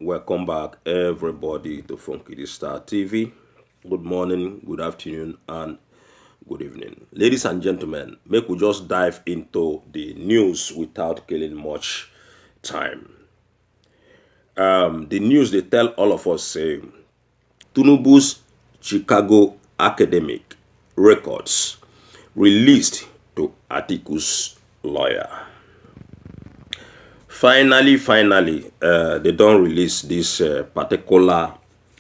Welcome back, everybody, to Funky Star TV. Good morning, good afternoon, and good evening. Ladies and gentlemen, make we just dive into the news without killing much time. The news they tell all of us say Tinubu's Chicago academic records released to Atiku's lawyer. Finally, they don't release this particular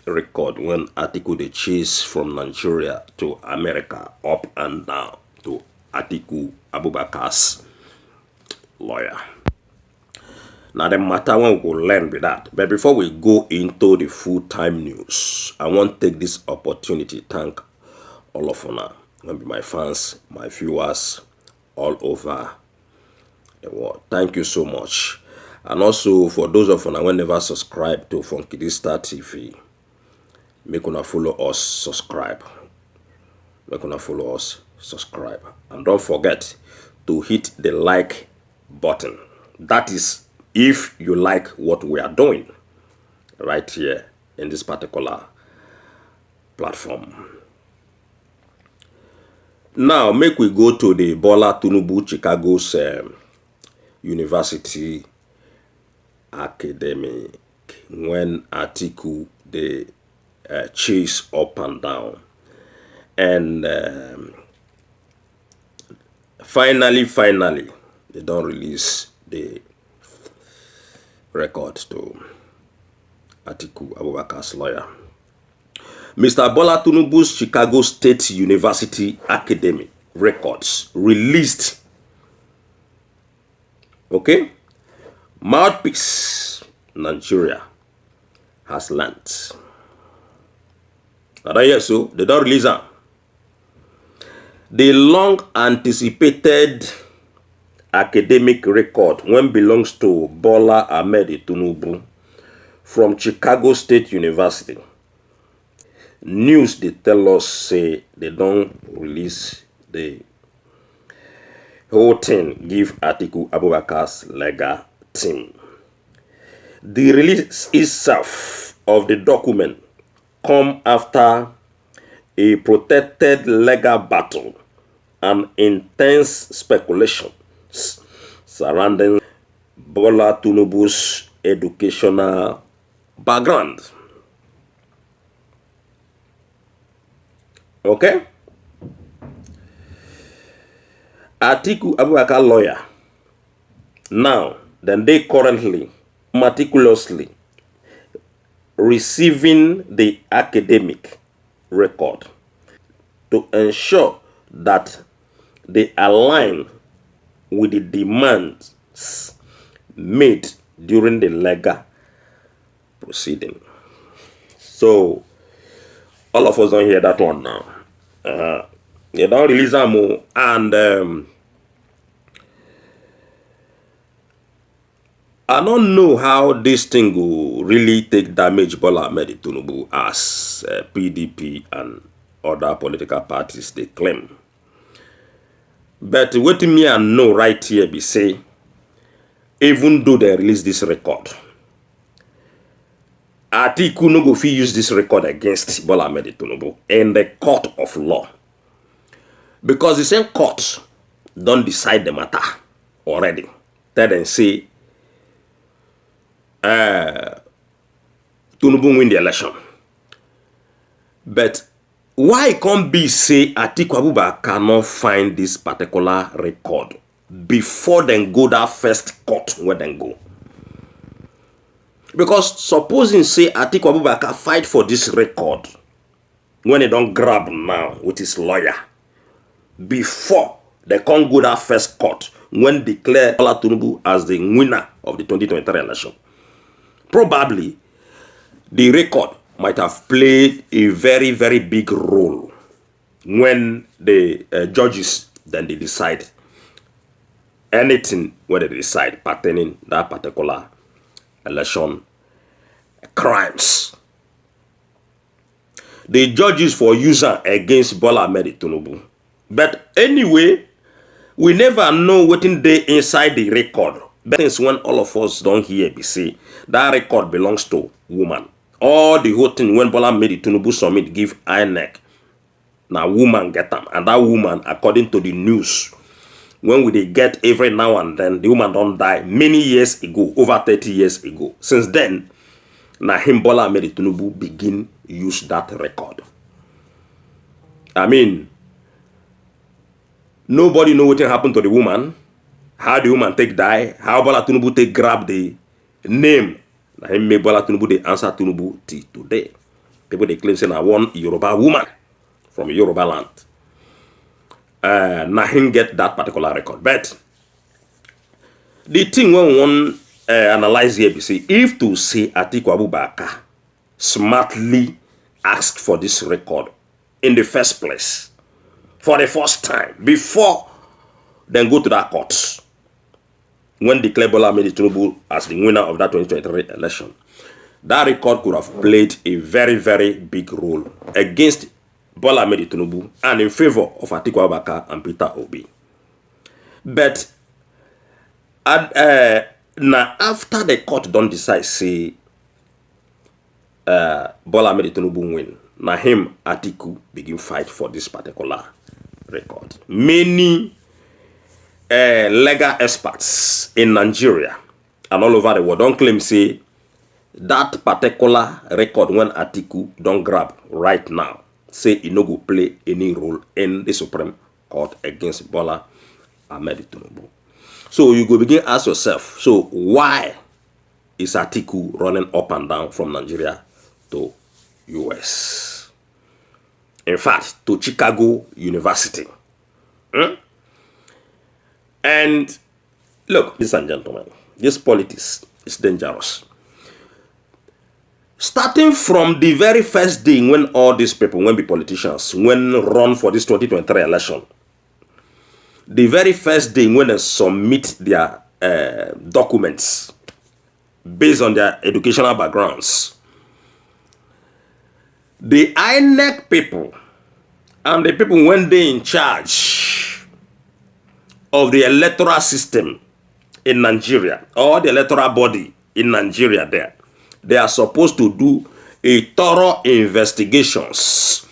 record when Atiku they chase from Nigeria to America, up and down to Atiku Abubakar's lawyer. Now the matter one will learn with that. But before we go into the full-time news, I want to take this opportunity to thank all of you, maybe my fans, my viewers all over the world. Thank you so much. And also for those of you who never subscribe to Funky Star TV, make una follow us, subscribe. Make una follow us, subscribe. And don't forget to hit the like button. That is if you like what we are doing right here in this particular platform. Now, make we go to the Bola Tinubu Chicago's University academic when Atiku they chase up and down, and finally they don't release the record to Atiku Abubakar's lawyer. Mr. Bola Tinubu's Chicago State University academic records released. Okay? Mouthpiece Nigeria has learnt. So they don't release them. The long anticipated academic record when belongs to Bola Ahmed Tinubu from Chicago State University. News they tell us say they don't release the whole thing, give Atiku Abubakar's legal team. The release itself of the document come after a protected legal battle and intense speculation surrounding Bola Tinubu's educational background. Okay? Atiku Abubakar lawyer. Now, then they currently meticulously receiving the academic record to ensure that they align with the demands made during the legal proceeding. So, all of us don't hear that one now. They don't release them more, and I don't know how this thing will really take damage Bola Ahmed Tinubu as PDP and other political parties they claim. But what me I know right here be say, even though they release this record, Atiku no go fit use this record against Bola Ahmed Tinubu in the court of law. Because the same court don't decide the matter already. Tell them say Tinubu win the election. But why can't be say Atiku Abubakar cannot find this particular record before then go that first court where then go? Because supposing say Atiku Abubakar fight for this record when he don't grab now with his lawyer before they can't go that first court when declare Bola Tinubu as the winner of the 2023 election. Probably the record might have played a very big role when the judges then they decide anything when they decide pertaining that particular election crimes. The judges for user against Bola Ahmed Tinubu. But anyway, we never know what in the inside the record But things when all of us don't hear, be say that record belongs to woman. All the whole thing when Bola made the Tinubu summit give INEC. Now woman get them, and that woman, according to the news, when we they get every now and then, the woman don't die many years ago, over 30 years ago. Since then, now him Bola made the Tinubu begin use that record. I mean, nobody know what happened to the woman, how the woman take die, how Bola Tinubu take grab the name. Now him make Bola Tinubu the answer Tinubu till today. People they claim saying I want Yoruba woman from Yoruba land. Now him get that particular record. But the thing when we want analyze here, we see if to say Atiku Abubakar smartly asked for this record in the first place, for the first time, before then go to that court, when declared Bola Ahmed Tinubu as the winner of that 2023 election, that record could have played a very, very big role against Bola Ahmed Tinubu and in favor of Atiku Abubakar and Peter Obi. But now after the court don't decide, say Bola Ahmed Tinubu win, now him Atiku begin fight for this particular record. Many legal experts in Nigeria and all over the world don't claim say that particular record when Atiku don't grab right now, say it no go play any role in the Supreme Court against Bola Ahmed Tinubu. So you go begin ask yourself, so why is Atiku running up and down from Nigeria to US? In fact, to Chicago University. And look, ladies and gentlemen, this politics is dangerous. Starting from the very first day when all these people, when be politicians, when run for this 2023 election, the very first day when they submit their documents based on their educational backgrounds, the INEC people and the people when they in charge of the electoral system in Nigeria, or the electoral body in Nigeria there, they are supposed to do a thorough investigations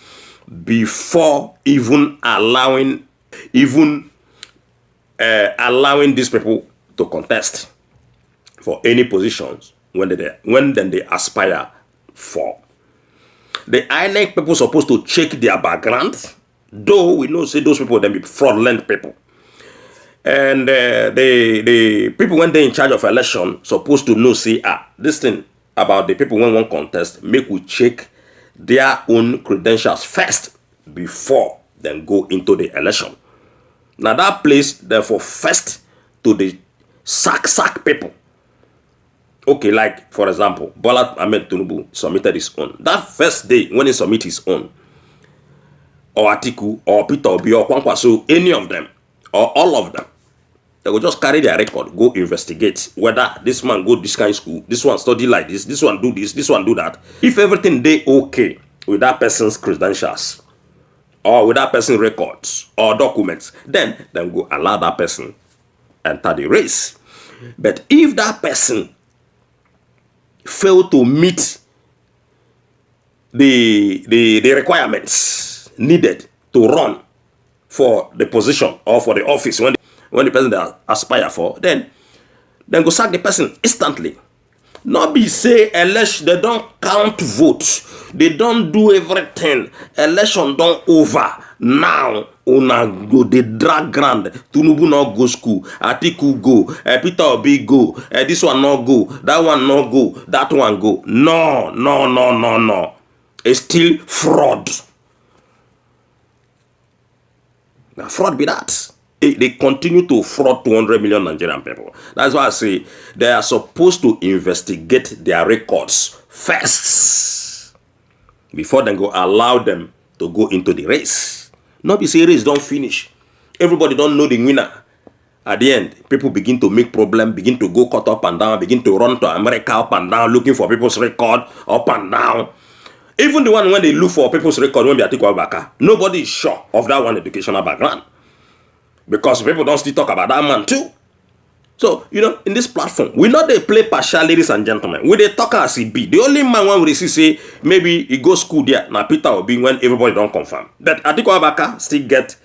before even allowing these people to contest for any positions when they aspire for. The INEC people supposed to check their background, though we know say those people then be fraudulent people. And the people when they in charge of election supposed to know say this thing about the people when one contest, make we check their own credentials first before then go into the election. Now that place therefore first to the sack people. Okay, like for example, Bola Ahmed Tinubu submitted his own. That first day when he submit his own, or Atiku, or Peter Obi, or Kwankwaso, any of them, or all of them, they will just carry their record, go investigate whether this man go this kind of school, this one study like this one do this one do that. If everything they okay with that person's credentials, or with that person's records or documents, then go allow that person enter the race. But if that person fail to meet the requirements needed to run for the position or for the office when the person they aspire for, then go sack the person instantly. Not be say election, they don't count votes, they don't do everything, election don't over. Now una go the drag grand, Tinubu not go school, Atiku go, Peter Obi go, this one not go, that one not go, that one go. No. It's still fraud. Now fraud be that. They continue to fraud 200 million Nigerian people. That's why I say they are supposed to investigate their records first before they go allow them to go into the race. Not be say race don't finish. Everybody don't know the winner. At the end, people begin to make problem, begin to go cut up and down, begin to run to America up and down, looking for people's record up and down. Even the one when they look for people's record when they are Atiku Abubakar, nobody is sure of that one educational background. Because people don't still talk about that man too. So, you know, in this platform, we know they play partial, ladies and gentlemen. We they talk as he be. The only man when we see say maybe he go school there. Now Peter will be when everybody don't confirm. But Atiku Abubakar still get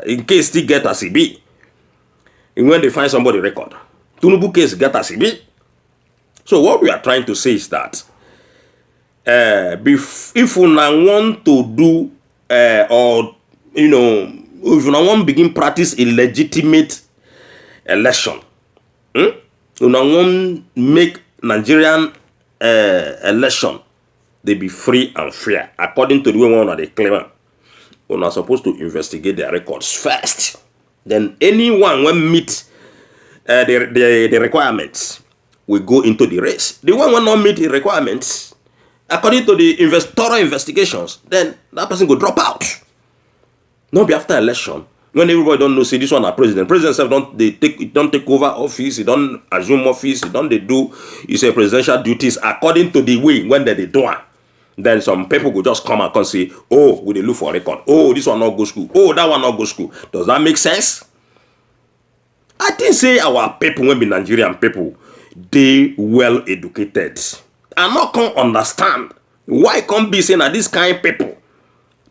in case still get as he be. And when they find somebody record. Tinubu case get as he be. So what we are trying to say is that if we now want to do or you know, if we now want to begin practice illegitimate election, we now want make Nigerian election they be free and fair according to the way one of the claimant. We're not supposed to investigate their records first. Then anyone when meet the requirements will go into the race. The one will not meet the requirements according to the thorough investigations, then that person will drop out. Not be after election when everybody don't know say this one a president. President self don't take over office, he don't assume office, he don't they do his presidential duties according to the way when they do it. Then some people will just come and say, oh, we dey look for a record. Oh, this one not go school. Oh, that one not go school. Does that make sense? I think say our people, when be Nigerian people, they well educated. I not can understand why can't be saying that this kind of people,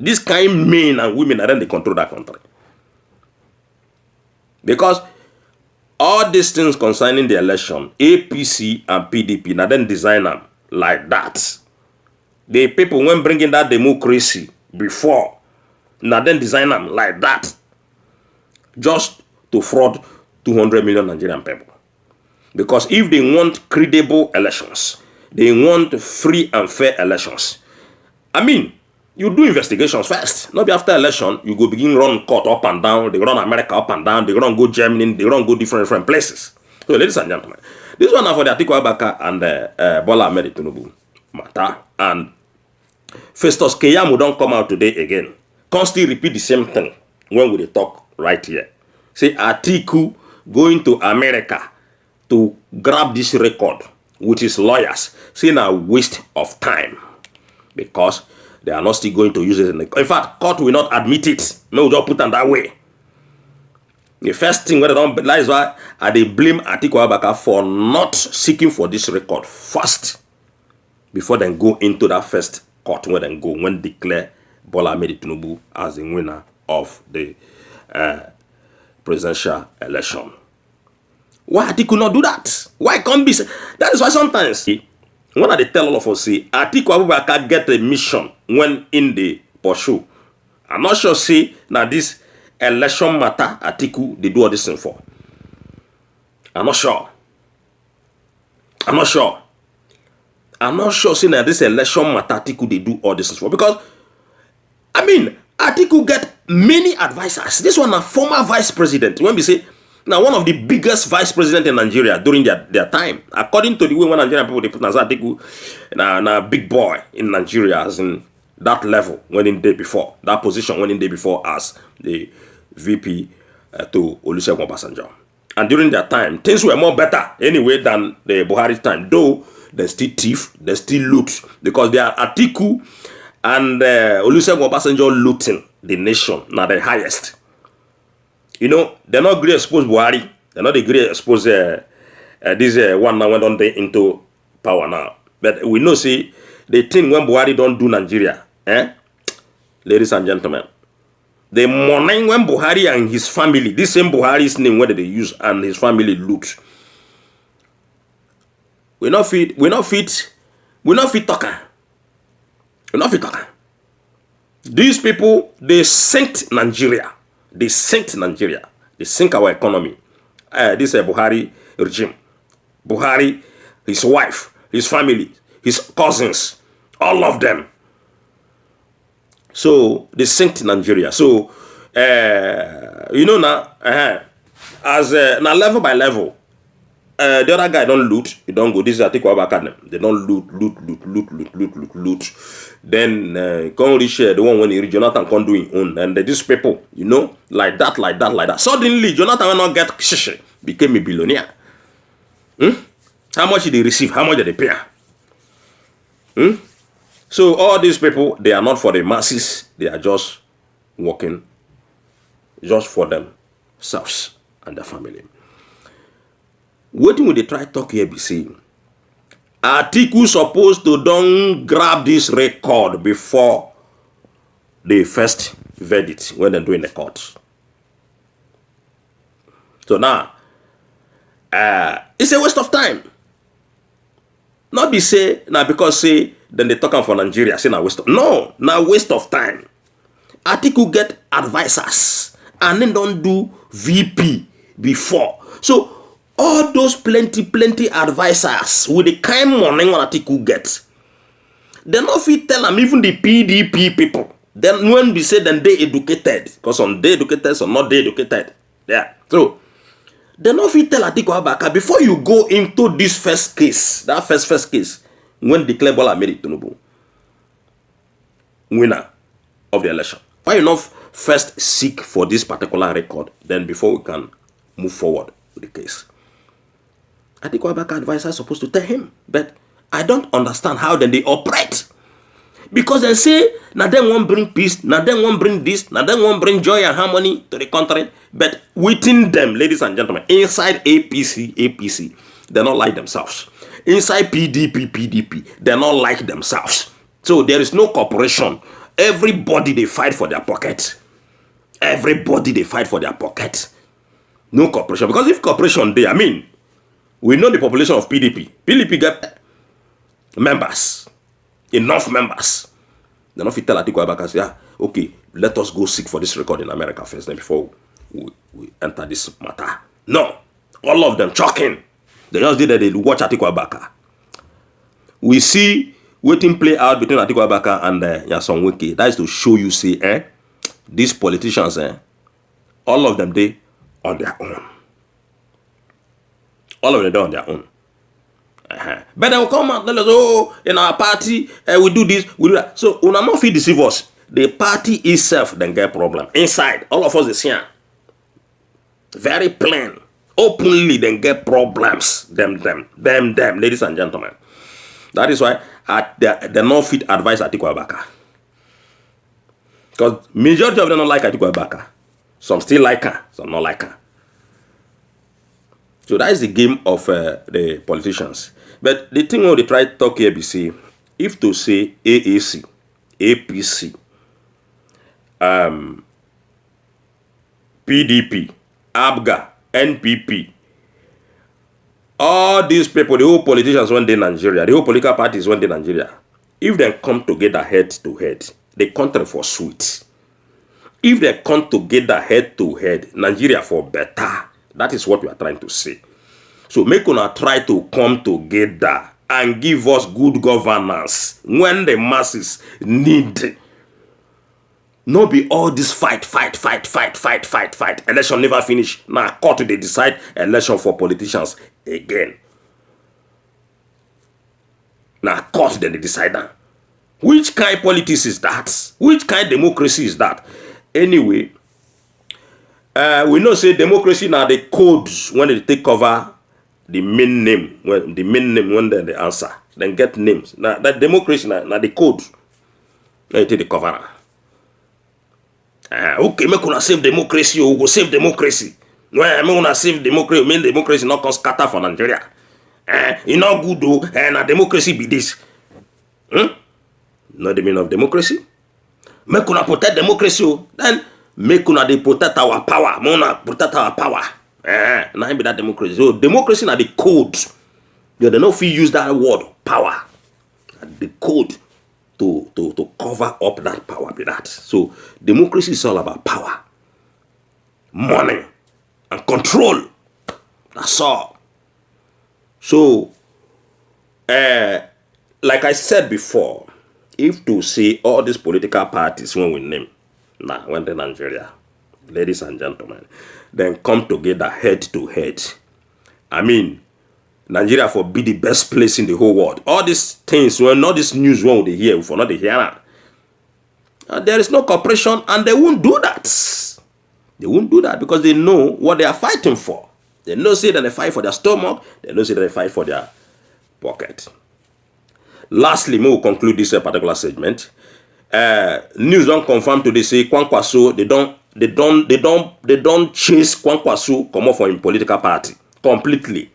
this kind of men and women, and then they control that country. Because all these things concerning the election, APC and PDP, now then design them like that. The people when bringing that democracy before, now then design them like that, just to fraud 200 million Nigerian people. Because if they want credible elections, they want free and fair elections. I mean, you do investigations first. Not be after election, you go begin run court up and down, they run America up and down, they run go Germany, they run go different places. So ladies and gentlemen, this one now for the Atiku Abubakar and Bola Ahmed Tinubu matter. And Festus Keyamo don't come out today again. Constantly repeat the same thing when we talk right here. Say Atiku going to America to grab this record with his lawyers. Saying a waste of time. Because they are not still going to use it. In fact, court will not admit it. No, just put it that way. The first thing where they don't lie is why they blame Atiku Abubakar for not seeking for this record first. Before they go into that first court where they go when declare Bola Ahmed Tinubu as the winner of the presidential election. Why Atiku not do that? Why can't be? That is why sometimes when they tell all of us, say Atiku Abubakar get a mission when in the pursue. I'm not sure say now this election matter Atiku they do all this thing for. I'm not sure. I'm not sure. I'm not sure saying that this election matter Atiku they do all this thing for, because I mean Atiku get many advisors. This one a former vice president. When we say now one of the biggest vice president in Nigeria during their time, according to the way when Nigerian people they put Atiku na big boy in Nigeria as in that level when in day before that position when in day before as the VP to Olusegun Obasanjo. And during that time things were more better anyway than the Buhari time, though they still thief, they still loot, because they are Atiku and Olusegun Obasanjo looting the nation now the highest. You know, they're not great expose Buhari. They're not the great expose this one now went on into power now. But we know, see, the thing when Buhari don't do Nigeria, ladies and gentlemen, the morning when Buhari and his family, this same Buhari's name, whether they use and his family loot, we not fit talker. We not fit talker. These people, they sinked Nigeria. They sinked Nigeria. They sink our economy. This is Buhari regime. Buhari, his wife, his family, his cousins, all of them. So they sinked Nigeria. So you know now, as now level by level, the other guy don't loot. He don't go. This is Atiku Abubakar. They don't loot. Then can't reach the one when he reach Jonathan can't do his own. And these people, you know, like that. Suddenly, Jonathan will not get shishi, became a billionaire. How much did they receive? How much did they pay? So all these people, they are not for the masses. They are just working just for themselves. and their family. What will they try talk here be saying? Atiku supposed to don't grab this record before the first verdict when they're doing the court. So now, it's a waste of time. Not be say, now because say, then they talking for Nigeria, say now waste of, no, now waste of time. Atiku get advisors and then don't do VP before. So all those plenty advisors with the kind of money what Atiku gets, they not fit tell them even the PDP people. Then when we say then they educated, because some they educated, some not they educated. Yeah. So they not fit tell Atiku Abubakar before you go into this first case, that first case, when declare Bola made it Tinubu winner of the election. Why you not first seek for this particular record, then before we can move forward with the case? Atiku Abubakar advisor is supposed to tell him, but I don't understand how then they operate. Because they say, now they won't bring peace, now they won't bring this, now they won't bring joy and harmony to the country. But within them, ladies and gentlemen, inside APC, they not like themselves. Inside PDP, they not like themselves. So there is no cooperation. Everybody, they fight for their pocket. Everybody, they fight for their pocket. No cooperation. Because if cooperation there, I mean, we know the population of PDP. PDP get members. Enough members. They're not fit tell Atiku Abubakar, yeah, okay, let us go seek for this record in America first, then before we enter this matter. No. All of them choking. They just did that, they watch Atiku Abubakar. We see waiting play out between Atiku Abubakar and Nyesom Wike. That is to show you, see, these politicians, all of them, they on their own. All of them, they on their own. But they will come out and tell us, oh, in our party, we do this, we do that. So, we not fit deceive us. The party itself then get problem. Inside, all of us is here. Very plain. Openly then get problems. Them, ladies and gentlemen. That is why they not fit advise Atiku Abubakar. Because majority of them don't like Atiku Abubakar. Some still like her, some not like her. So that is the game of the politicians. But the thing when they try to talk here, BC, if to say AAC, APC, PDP, ABGA, NPP, all these people, the whole politicians when they Nigeria, the whole political parties when they Nigeria, if they come together head to head, the country for sweet. If they come together head to head, Nigeria for better. That is what we are trying to say. So make una try to come together and give us good governance when the masses need. No be all this fight. Election never finish. Now court they decide election for politicians again. Now court then they decide that. Which kind of politics is that? Which kind of democracy is that? Anyway, we know say democracy now the codes when they take cover the main name when they answer then get names. Now that democracy now the code. Now you take the cover. Okay, make una save democracy, we go save democracy. No, make una save democracy, mean democracy not can scatter for Nigeria. You know good though, and a democracy be this. Not the meaning of democracy. Make una protect democracy, then make una they protect our power. Mona protect our power. Now be that democracy. So democracy na the code. They don't fit use that word power. The code to cover up that power be that. So democracy is all about power, money, and control. That's all. So like I said before, if to say all these political parties when we name now when the Nigeria, ladies and gentlemen, then come together head to head. I mean, Nigeria for be the best place in the whole world. All these things, when all this news when they hear, for not they hear there is no cooperation, and they won't do that. They won't do that because they know what they are fighting for. They know say that they fight for their stomach. They know say that they fight for their pocket. Lastly, we will conclude this particular segment. News don't confirm today say Kwankwaso, they don't they don't chase Kwankwaso come off from political party completely.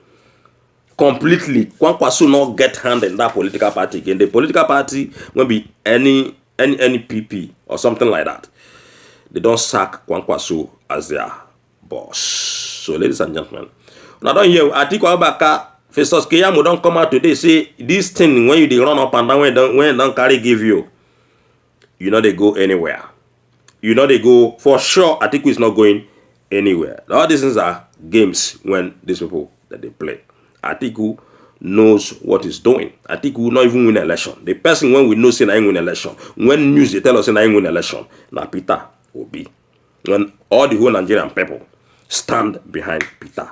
Kwankwaso not get hand in that political party again. The political party will be any PP or something like that. They don't sack Kwankwaso as their boss. So, ladies and gentlemen, now don't hear Atiku Abubakar, Festus Keyamo don't come out today say this thing when you run up and down when don't carry give you know they go anywhere. You know they go for sure. Atiku is not going anywhere. All these things are games when these people that they play. Atiku knows what he's doing. Atiku will not even win election. The person when we know say I ain't win election, when news they tell us I ain't win election, now Peter Obi. When all the whole Nigerian people stand behind Peter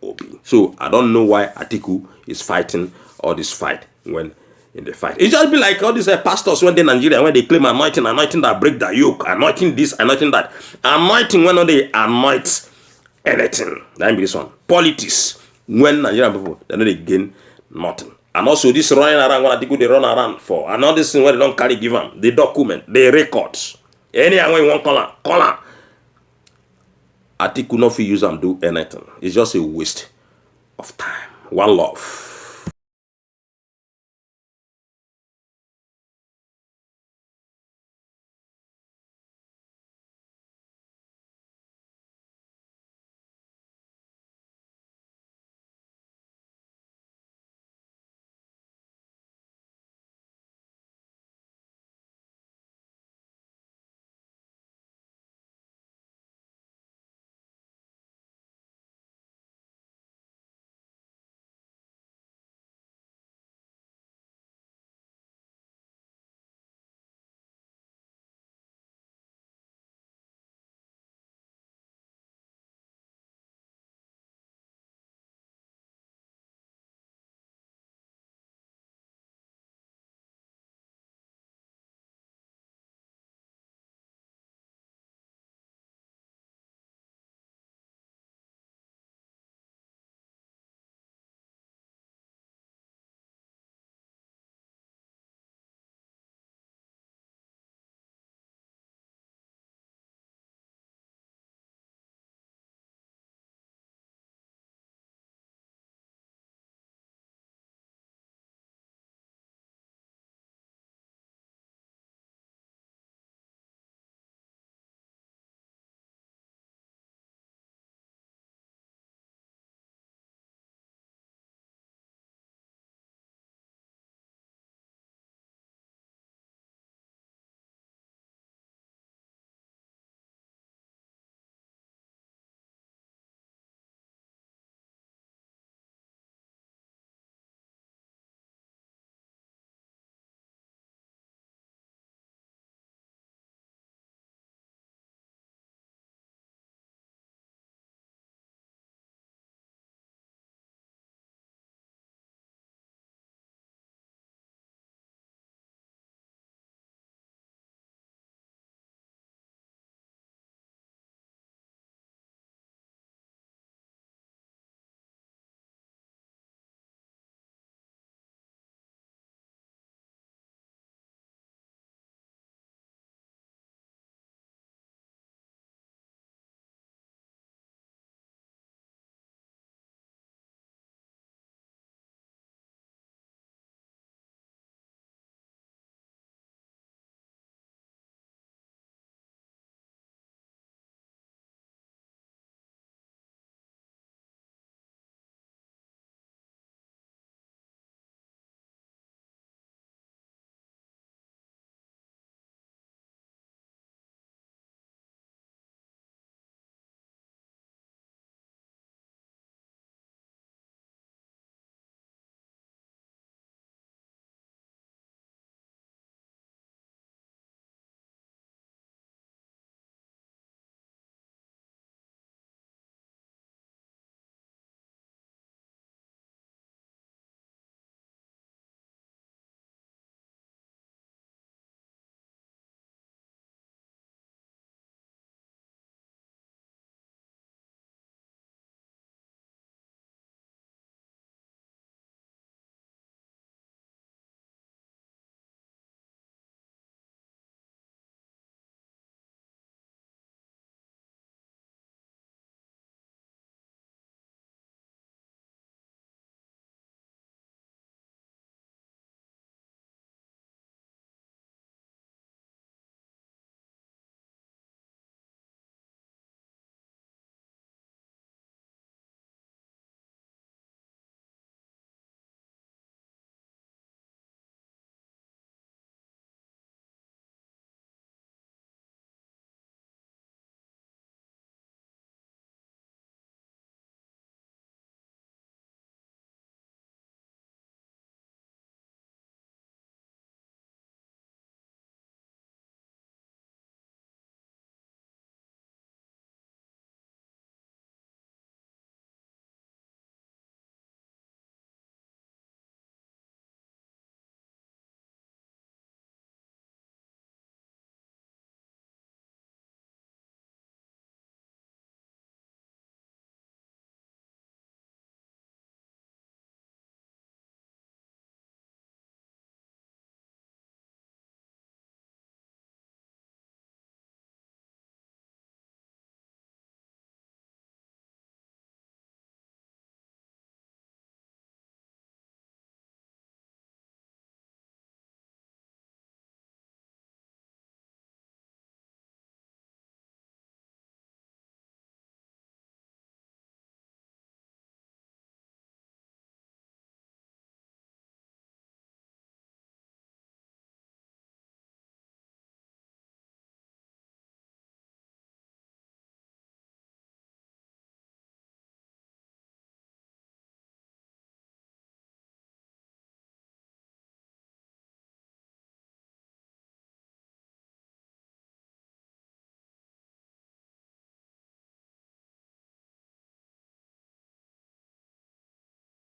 Obi. So I don't know why Atiku is fighting all this fight when in the fight. It just be like all these pastors when they Nigeria, when they claim anointing that break the yoke, anointing this, anointing that. Anointing when they anoint anything. That be this one. Politics. When Nigerian people, they know they gain nothing. And also this running around, when Atiku they run around for. And all this thing where they don't carry give them. The document, the records. Anyhow when you want call her. Atiku not use them do anything. It's just a waste of time. One love.